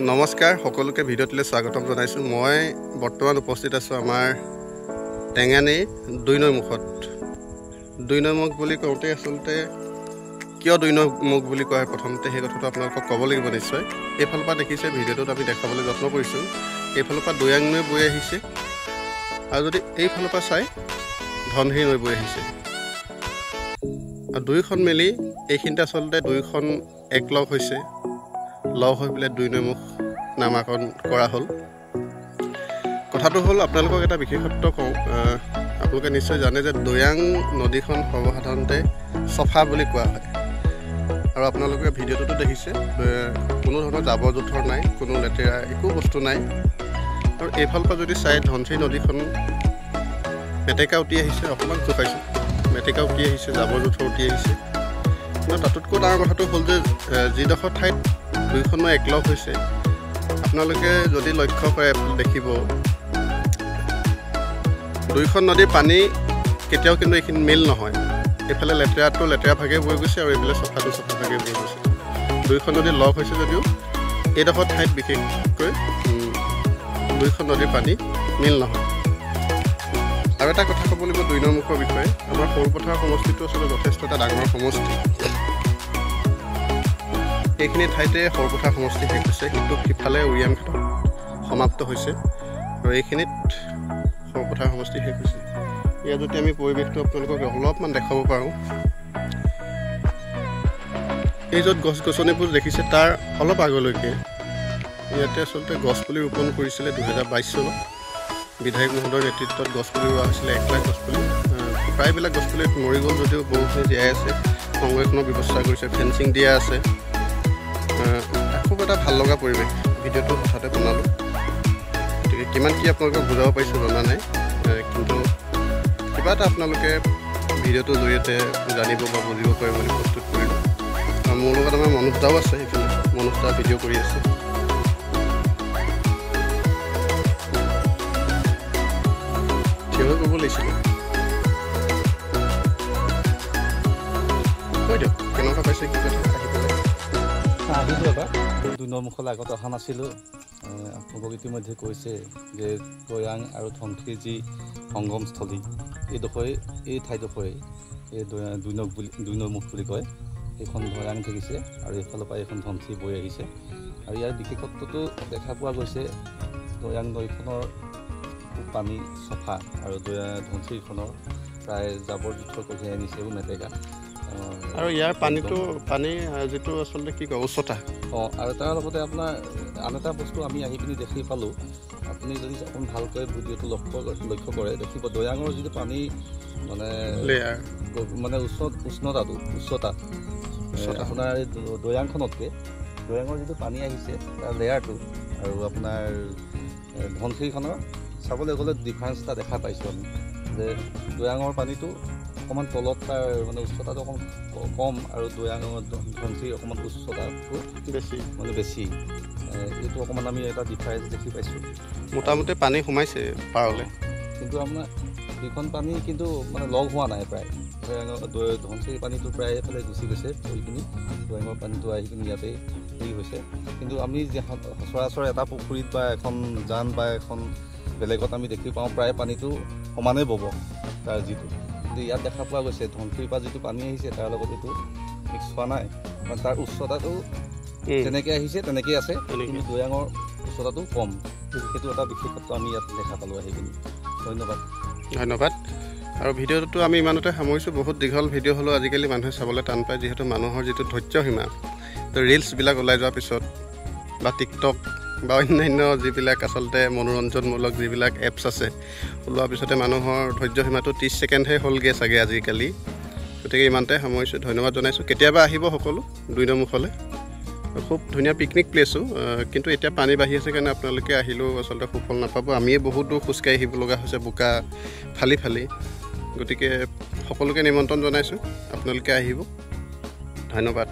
নমস্কাৰ সকলোকে ভিডিঅ'টোলৈ স্বাগতম জনাইছোঁ। মই বৰ্তমান উপস্থিত আছোঁ আমাৰ টেঙানী ২ নং মুখত। ২ নং মুখ বুলি কওঁতে আচলতে কিয় ২ নং মুখ বুলি কোৱা হয় প্ৰথমতে সেই কথাটো আপোনালোকক ক'ব লাগিব নিশ্চয়। এইফালৰ পৰা দেখিছে ভিডিঅ'টোত আমি দেখাবলৈ যত্ন কৰিছোঁ। এইফালৰ পৰা দৈয়াং নৈ বৈ আহিছে আৰু যদি এইফালৰ পৰা চাই ধনশিৰি নৈ বৈ আহিছে। আৰু দুয়োখন মিলি এইখিনিতে আচলতে দুয়োখন একলগ হৈছে, লগ হৈ পেলাই ২ নং মুখ নামাকৰণ কৰা হ'ল। কথাটো হ'ল আপোনালোকক এটা বিশেষত্ব কওঁ, আপোনালোকে নিশ্চয় জানে যে দৈয়াং নদীখন সৰ্বসাধাৰণতে চফা বুলি কোৱা হয়। আৰু আপোনালোকে ভিডিঅ'টোতো দেখিছে কোনো ধৰণৰ জাবৰ জোঁথৰ নাই, কোনো লেতেৰা একো বস্তু নাই। আৰু এইফালৰ পৰা যদি চাই ধনশিৰি নদীখন মেটেকা উটি আহিছে, অকণমান জোকাইছোঁ, মেটেকা উটি আহিছে, জাবৰ জোঁথৰ উটি আহিছে। কিন্তু তাতোতকৈ ডাঙৰ কথাটো হ'ল যে যিডোখৰ ঠাইত দুয়োখন নৈ একলগ হৈছে, আপোনালোকে যদি লক্ষ্য কৰে দেখিব দুয়োখন নদীৰ পানী কেতিয়াও কিন্তু এইখিনি মিল নহয়। এইফালে লেতেৰাটো লেতেৰা ভাগে বৈ গৈছে আৰু এইফালে চফাটো চফা ভাগে বৈ গৈছে। দুয়োখন নদী লগ হৈছে যদিও এইডোখৰ ঠাইত বিশেষকৈ দুয়োখন নদীৰ পানী মিল নহয়। আৰু এটা কথা ক'ব লাগিব ২ নং মুখৰ বিষয়ে। আমাৰ সৰুপথাৰ সমষ্টিটো আচলতে যথেষ্ট এটা ডাঙৰ সমষ্টি। এইখিনি ঠাইতে সৰুপথাৰ সমষ্টি শেষ হৈছে, কিন্তু সিফালে উৰিয়ামঘাটত সমাপ্ত হৈছে আৰু এইখিনিত সৰুপথাৰ সমষ্টি শেষ হৈছে। ইয়াত যদি আমি পৰিৱেশটো আপোনালোকক অলপমান দেখাব পাৰোঁ, এই য'ত গছ গছনিবোৰ দেখিছে তাৰ অলপ আগলৈকে ইয়াতে আচলতে গছপুলি ৰোপণ কৰিছিলে ২০২২ চনত। বিধায়ক মহোদয়ৰ নেতৃত্বত গছপুলি ৰোৱা হৈছিলে ১ লাখ গছপুলি। প্ৰায়বিলাক গছপুলি মৰি গ'ল যদিও বহুখিনি জীয়াই আছে, সংৰক্ষণৰ ব্যৱস্থা কৰিছে, ফেঞ্চিং দিয়া আছে। খুব এটা ভাল লগা পৰিৱেশ। ভিডিঅ'টো হঠাতে বনালোঁ, গতিকে কিমান কি আপোনালোকক বুজাব পাৰিছোঁ জনা নাই, কিন্তু কিবা এটা আপোনালোকে ভিডিঅ'টোৰ জৰিয়তে জানিব বা বুজিব পাৰিব বুলি প্ৰস্তুত কৰিলোঁ। আৰু মোৰ লগত আমাৰ মনোজ দাও আছে, সেইফালে মনোজ দা ভিডিঅ' কৰি আছে। থিয় হৈ ক'ব লাগিছিলে, কৈ দিয়ক কেনেকুৱা পাইছে, কি কথা আহি পেলাই। আহিলোঁ এবাৰ ২ নং মুখলৈ আগত অহা নাছিলোঁ। আপোনালোকক ইতিমধ্যে কৈছে যে দৈয়াং আৰু ধনশিৰি যি সংগমস্থলী, এই ঠাইডোখৰেই এই ২ নং মুখ বুলি কয়। এইখন দৈয়াং থাকিছে আৰু এইফালৰ পৰা এইখন ধনশিৰি বৈ আহিছে। আৰু ইয়াৰ বিশেষত্বটো দেখা পোৱা গৈছে, দৈয়াং নৈখনৰ পানী চফা আৰু ধনশিৰিখনৰ প্ৰায় জাবৰ জোঁথৰ কঢ়িয়াই আনিছে এইবোৰ মেটেকা। আৰু ইয়াৰ পানী যিটো আচলতে কি কয় উচ্চতা, আৰু তাৰ লগতে আপোনাৰ আন এটা বস্তু আমি আহি পিনি দেখি পালোঁ। আপুনি যদি অকণ ভালকৈ ভিডিঅ'টো লক্ষ্য কৰে দেখিব দৈয়াঙৰ যিটো পানী মানে উচ্চতা আপোনাৰ দৈয়াংখনতকৈ দৈয়াঙৰ যিটো পানী আহিছে তাৰ লেয়াৰটো আৰু আপোনাৰ ধনশিৰিখনৰ চাবলৈ গ'লে ডিফাৰেঞ্চ এটা দেখা পাইছোঁ আমি, যে দৈয়াঙৰ পানীটো অকণমান তলত, তাৰ মানে উচ্চতাটো অকণমান কম আৰু দৈয়াঙৰ ধনশিৰি অকণমান উচ্চতাটো বেছি। এইটো অকণমান আমি এটা ডিফাৰেঞ্চ দেখি পাইছোঁ। মোটামুটি পানী সোমাইছে পাৰলৈ, কিন্তু আপোনাৰ দুইখন পানী কিন্তু মানে লগ হোৱা নাই প্ৰায়। ধনশিৰি পানীটো প্ৰায় এইফালে গুচি গৈছে পৰি পিনি, দৈয়াঙৰ পানীটো আহি পিনি ইয়াতে হেৰি হৈছে। কিন্তু আমি সচৰাচৰ এটা পুখুৰীত বা এখন জান বা এখন বেলেগত আমি দেখি পাওঁ প্ৰায় পানীটো সমানেই ব'ব তাৰ যিটো, কিন্তু ইয়াত দেখা পোৱা গৈছে ধনশিৰিৰ পৰা যিটো পানী আহিছে তাৰ লগত এইটো মিক্স হোৱা নাই। মানে তাৰ উচ্চতাটো যেনেকৈ আহিছে তেনেকেই আছে, কিন্তু দৈয়াঙৰ উচ্চতাটো কম। সেইটো এটা বিশেষত্ব আমি ইয়াত দেখা পালোঁ আহি পিনি। ধন্যবাদ। আৰু ভিডিঅ'টো আমি ইমানতে সামৰিছোঁ। বহুত দীঘল ভিডিঅ' হ'লেও আজিকালি মানুহে চাবলৈ টান পায়, যিহেতু মানুহৰ যিটো ধৈৰ্য সীমা, তো ৰিলচবিলাক ওলাই যোৱাৰ পিছত বা টিকটক বা অন্যান্য যিবিলাক আচলতে মনোৰঞ্জনমূলক যিবিলাক এপছ আছে ওলোৱাৰ পিছতে মানুহৰ ধৈৰ্য সীমাটো 30 ছেকেণ্ডহে হ'লগৈ চাগে আজিকালি। গতিকে ইমানতে সামৰিছোঁ, ধন্যবাদ জনাইছোঁ। কেতিয়াবা আহিব সকলো ২ নং মুখলৈ। খুব ধুনীয়া পিকনিক প্লেচো, কিন্তু এতিয়া পানী বাঢ়ি আছে কাৰণে আপোনালোকে আহিলেও আচলতে সুফল নাপাব। আমিয়ে বহুত দূৰ খোজকাঢ়ি আহিব লগা হৈছে, বোকা ফালি ফালি। গতিকে সকলোকে নিমন্ত্ৰণ জনাইছোঁ, আপোনালোকে আহিব। ধন্যবাদ।